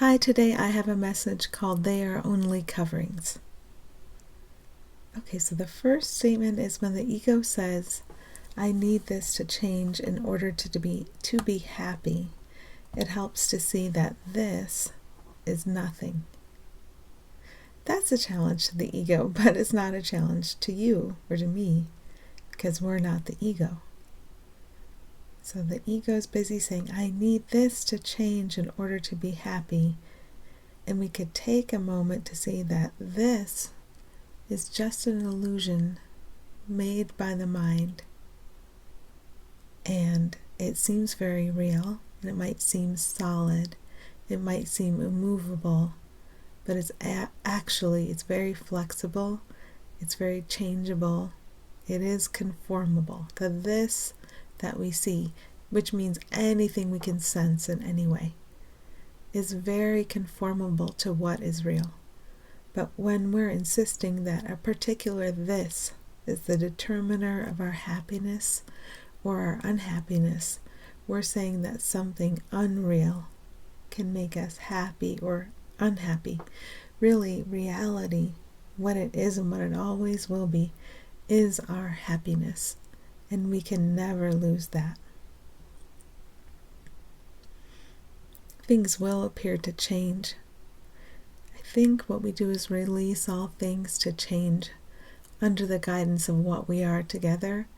Hi, today I have a message called They Are Only Coverings. Okay, so the first statement is when the ego says, I need this to change in order to be happy. It helps to see that this is nothing. That's a challenge to the ego, but it's not a challenge to you or to me, because we're not the ego. So the ego is busy saying, I need this to change in order to be happy. And we could take a moment to see that this is just an illusion made by the mind. And it seems very real, and it might seem solid, it might seem immovable, but it's it's very flexible, it's very changeable, it is conformable to this that we see, which means anything we can sense in any way, is very conformable to what is real. But when we're insisting that a particular this is the determiner of our happiness or our unhappiness, we're saying that something unreal can make us happy or unhappy. Really, reality, what it is and what it always will be, is our happiness. And we can never lose that. Things will appear to change. I think what we do is release all things to change under the guidance of what we are together,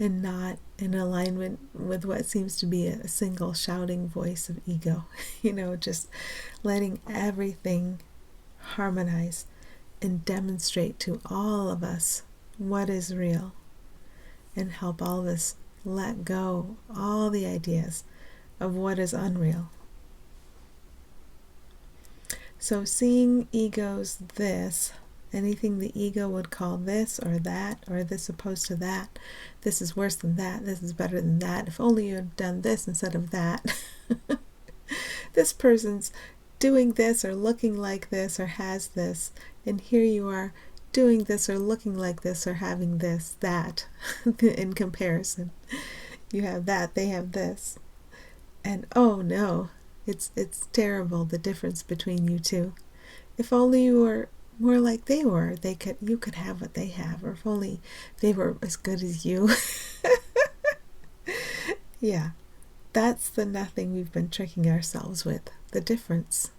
and not in alignment with what seems to be a single shouting voice of ego. Just letting everything harmonize and demonstrate to all of us what is real, and help all of us let go all the ideas of what is unreal. So seeing ego's this, anything the ego would call this or that, or this opposed to that, this is worse than that, this is better than that, if only you had done this instead of that. This person's doing this or looking like this or has this, and here you are doing this or looking like this or having this, that. In comparison, you have that, they have this, and oh no, it's terrible, the difference between you two. If only you were more like they were, you could have what they have, or if only they were as good as you. Yeah, that's the nothing we've been tricking ourselves with, the difference.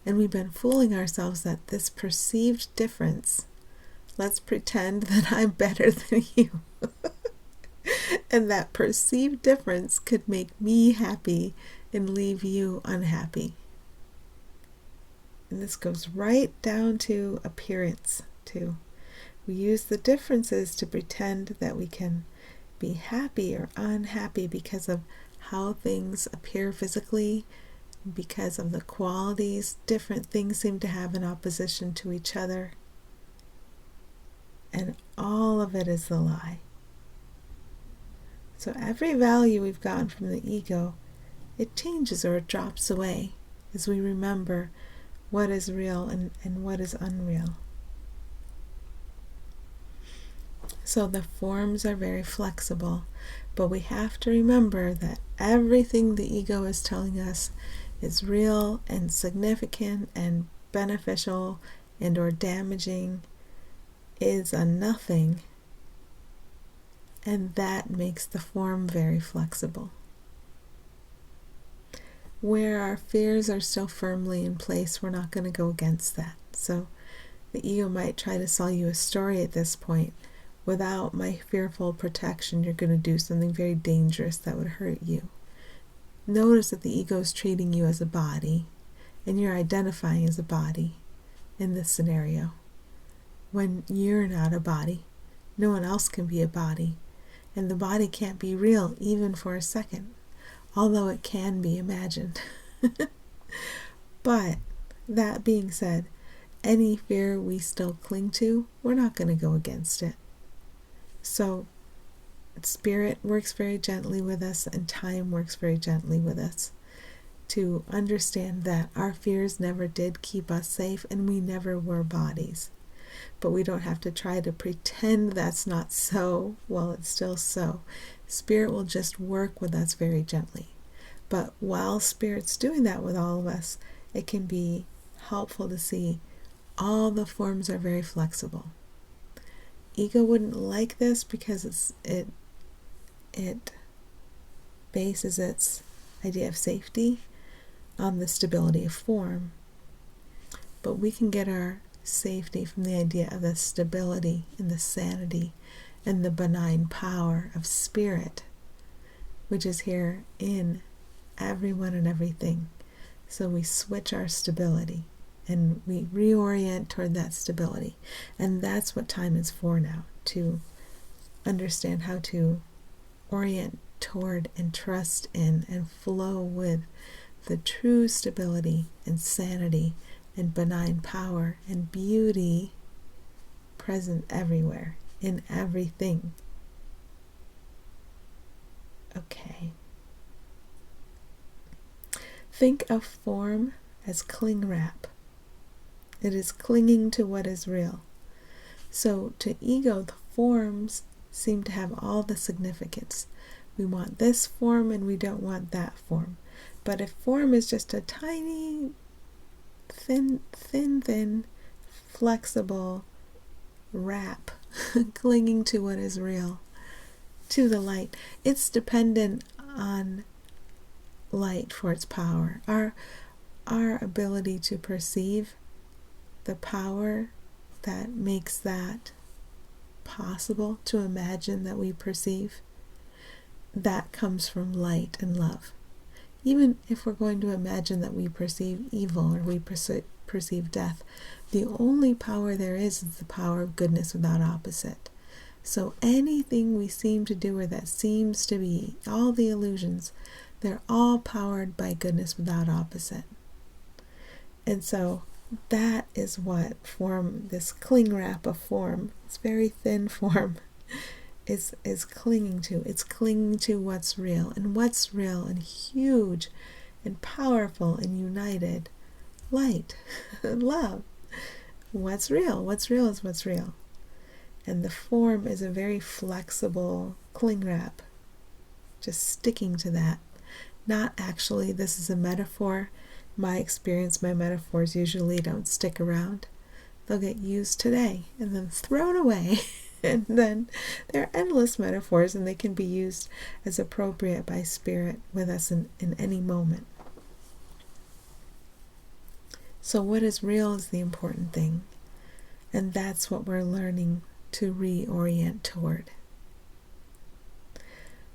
And we've been fooling ourselves that this perceived difference, let's pretend that I'm better than you. And that perceived difference could make me happy and leave you unhappy. And this goes right down to appearance, too. We use the differences to pretend that we can be happy or unhappy because of how things appear physically, because of the qualities different things seem to have in opposition to each other. And all of it is the lie. So every value we've gotten from the ego, it changes or it drops away as we remember what is real and what is unreal. So the forms are very flexible, but we have to remember that everything the ego is telling us is real and significant and beneficial and or damaging is a nothing, and that makes the form very flexible. Where our fears are still firmly in place, we're not going to go against that. So the ego might try to sell you a story at this point. Without my fearful protection, you're going to do something very dangerous that would hurt you. Notice that the ego is treating you as a body, and you're identifying as a body in this scenario. When you're not a body, no one else can be a body, and the body can't be real even for a second, although it can be imagined. But that being said, any fear we still cling to, we're not going to go against it. So Spirit works very gently with us, and time works very gently with us to understand that our fears never did keep us safe, and we never were bodies. But we don't have to try to pretend that's not so. Well, it's still so. Spirit will just work with us very gently. But while Spirit's doing that with all of us, it can be helpful to see all the forms are very flexible. Ego wouldn't like this because it bases its idea of safety on the stability of form. But we can get our safety from the idea of the stability and the sanity and the benign power of spirit, which is here in everyone and everything. So we switch our stability and we reorient toward that stability. And that's what time is for now, to understand how to orient toward and trust in and flow with the true stability and sanity and benign power and beauty present everywhere, in everything. Okay. Think of form as cling wrap. It is clinging to what is real. So to ego, the forms seem to have all the significance. We want this form and we don't want that form. But if form is just a tiny, thin, flexible wrap clinging to what is real, to the light, it's dependent on light for its power. Our ability to perceive the power that makes that possible, to imagine that we perceive, that comes from light and love. Even if we're going to imagine that we perceive evil or we perceive death, the only power there is the power of goodness without opposite. So anything we seem to do or that seems to be, all the illusions, they're all powered by goodness without opposite. And so that is what form, this cling wrap of form, it's very thin form, is clinging to. It's clinging to what's real. And what's real and huge and powerful and united? Light, love. What's real? What's real is what's real. And the form is a very flexible cling wrap, just sticking to that. Not actually, this is a metaphor. My experience, my metaphors usually don't stick around. They'll get used today and then thrown away. And then there are endless metaphors, and they can be used as appropriate by Spirit with us in any moment. So what is real is the important thing. And that's what we're learning to reorient toward.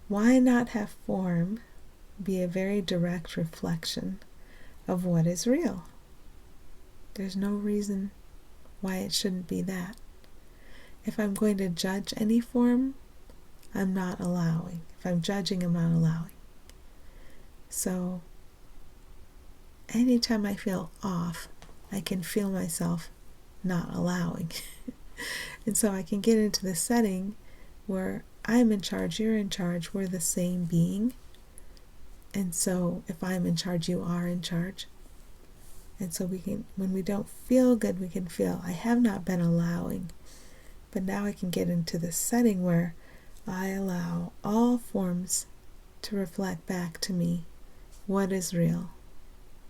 Why not have form be a very direct reflection of what is real? There's no reason why it shouldn't be that. If I'm going to judge any form, I'm not allowing. If I'm judging, I'm not allowing. So anytime I feel off, I can feel myself not allowing. And so I can get into the setting where I'm in charge, you're in charge, we're the same being. And so if I'm in charge, you are in charge. And so we can, when we don't feel good, we can feel, I have not been allowing. But now I can get into the setting where I allow all forms to reflect back to me what is real.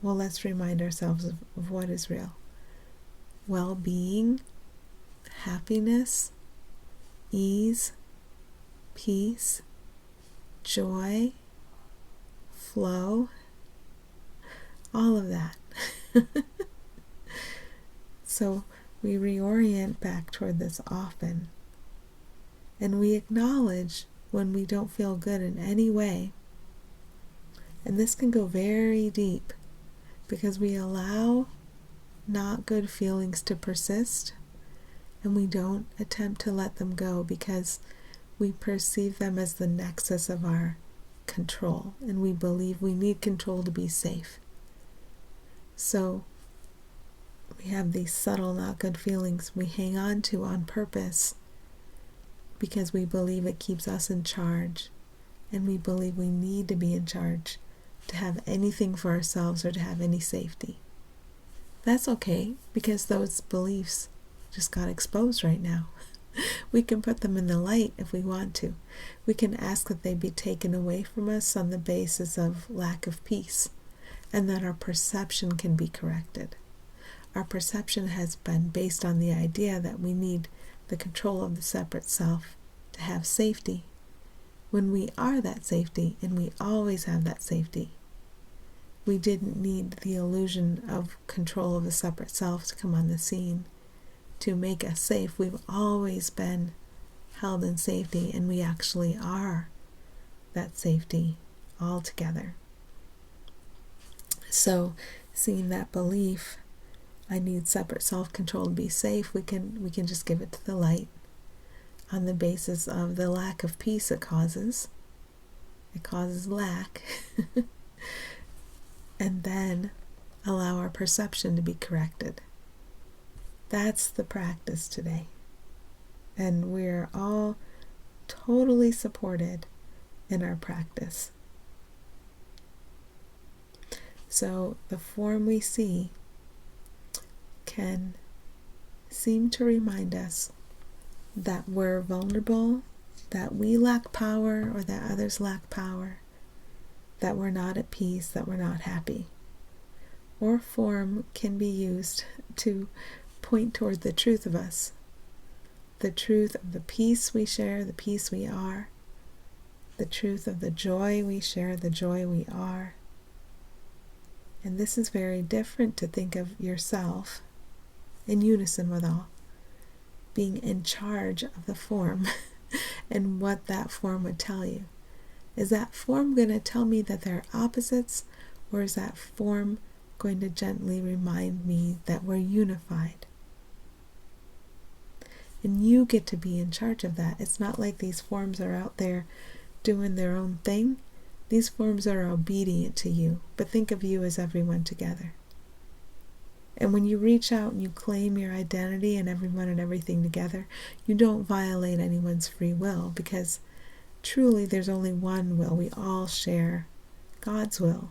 Well, let's remind ourselves of what is real. Well-being, happiness, ease, peace, joy, flow, all of that. So we reorient back toward this often. And we acknowledge when we don't feel good in any way. And this can go very deep because we allow not good feelings to persist, and we don't attempt to let them go because we perceive them as the nexus of our control, and we believe we need control to be safe. So we have these subtle, not good feelings we hang on to on purpose because we believe it keeps us in charge, and we believe we need to be in charge to have anything for ourselves or to have any safety. That's okay, because those beliefs just got exposed right now. We can put them in the light if we want to. We can ask that they be taken away from us on the basis of lack of peace. and that our perception can be corrected. Our perception has been based on the idea that we need the control of the separate self to have safety, when we are that safety and we always have that safety. We didn't need the illusion of control of a separate self to come on the scene to make us safe. We've always been held in safety, and we actually are that safety altogether. So, seeing that belief, I need separate self-control to be safe, we can just give it to the light on the basis of the lack of peace it causes. It causes lack. And then allow our perception to be corrected. That's the practice today. And we're all totally supported in our practice. So the form we see can seem to remind us that we're vulnerable, that we lack power, or that others lack power, that we're not at peace, that we're not happy. Or form can be used to point toward the truth of us, the truth of the peace we share, the peace we are, the truth of the joy we share, the joy we are. And this is very different to think of yourself in unison with all, being in charge of the form and what that form would tell you. Is that form going to tell me that they're opposites, or is that form going to gently remind me that we're unified? And you get to be in charge of that. It's not like these forms are out there doing their own thing. These forms are obedient to you, but think of you as everyone together. And when you reach out and you claim your identity and everyone and everything together, you don't violate anyone's free will, because truly there's only one will. We all share God's will.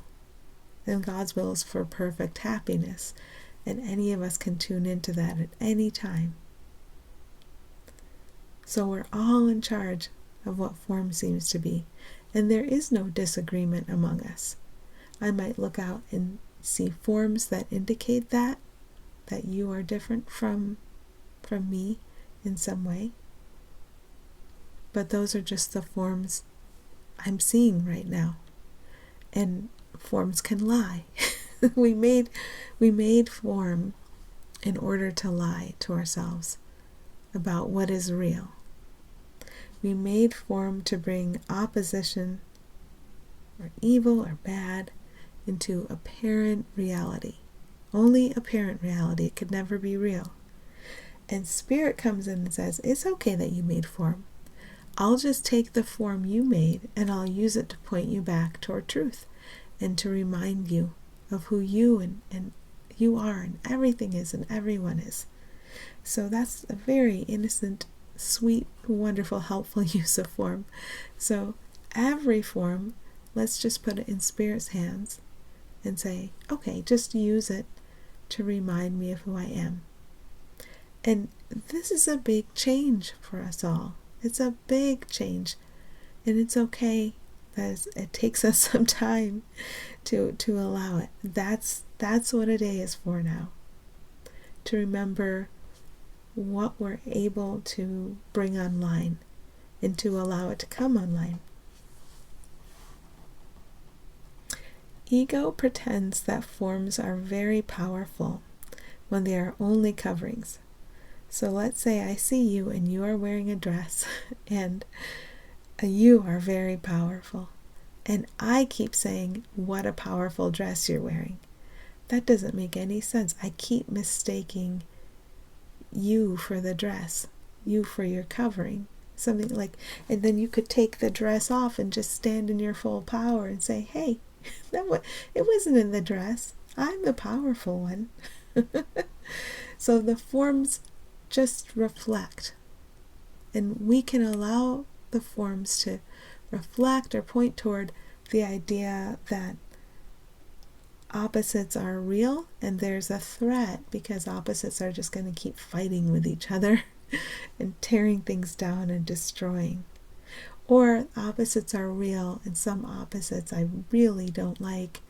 And God's will is for perfect happiness. And any of us can tune into that at any time. So we're all in charge of what form seems to be. And there is no disagreement among us. I might look out and see forms that indicate that you are different from me in some way. But those are just the forms I'm seeing right now. And forms can lie. we made form in order to lie to ourselves about what is real. We made form to bring opposition or evil or bad into apparent reality. Only apparent reality. It could never be real. And Spirit comes in and says, it's okay that you made form. I'll just take the form you made and I'll use it to point you back toward truth and to remind you of who you and you are and everything is and everyone is. So that's a very innocent, sweet, wonderful, helpful use of form. So every form, let's just put it in Spirit's hands and say, okay, just use it to remind me of who I am. And this is a big change for us all. It's a big change. And it's okay that it takes us some time to allow it. That's what a day is for now. To remember what we're able to bring online and to allow it to come online. Ego pretends that forms are very powerful when they are only coverings. So let's say I see you and you are wearing a dress and you are very powerful. And I keep saying, what a powerful dress you're wearing. That doesn't make any sense. I keep mistaking you for the dress, you for your covering. Something like, and then you could take the dress off and just stand in your full power and say, hey, it wasn't in the dress. I'm the powerful one. So the forms just reflect. And we can allow the forms to reflect or point toward the idea that opposites are real and there's a threat because opposites are just going to keep fighting with each other and tearing things down and destroying. Or opposites are real and some opposites I really don't like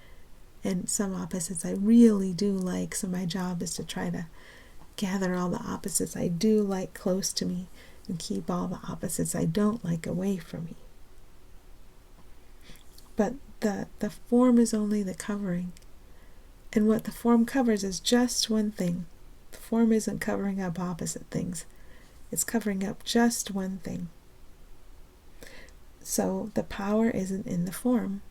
And some opposites I really do like, so my job is to try to gather all the opposites I do like close to me and keep all the opposites I don't like away from me. But the form is only the covering. And what the form covers is just one thing. The form isn't covering up opposite things. It's covering up just one thing. So the power isn't in the form,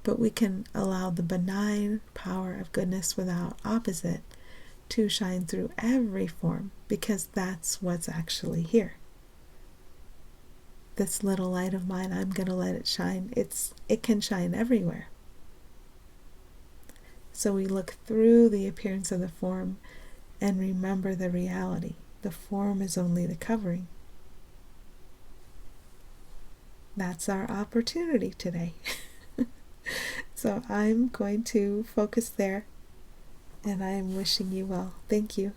but we can allow the benign power of goodness without opposite to shine through every form, because that's what's actually here. This little light of mine, I'm going to let it shine. It can shine everywhere. So we look through the appearance of the form and remember the reality. The form is only the covering. That's our opportunity today. So I'm going to focus there, and I'm wishing you well. Thank you.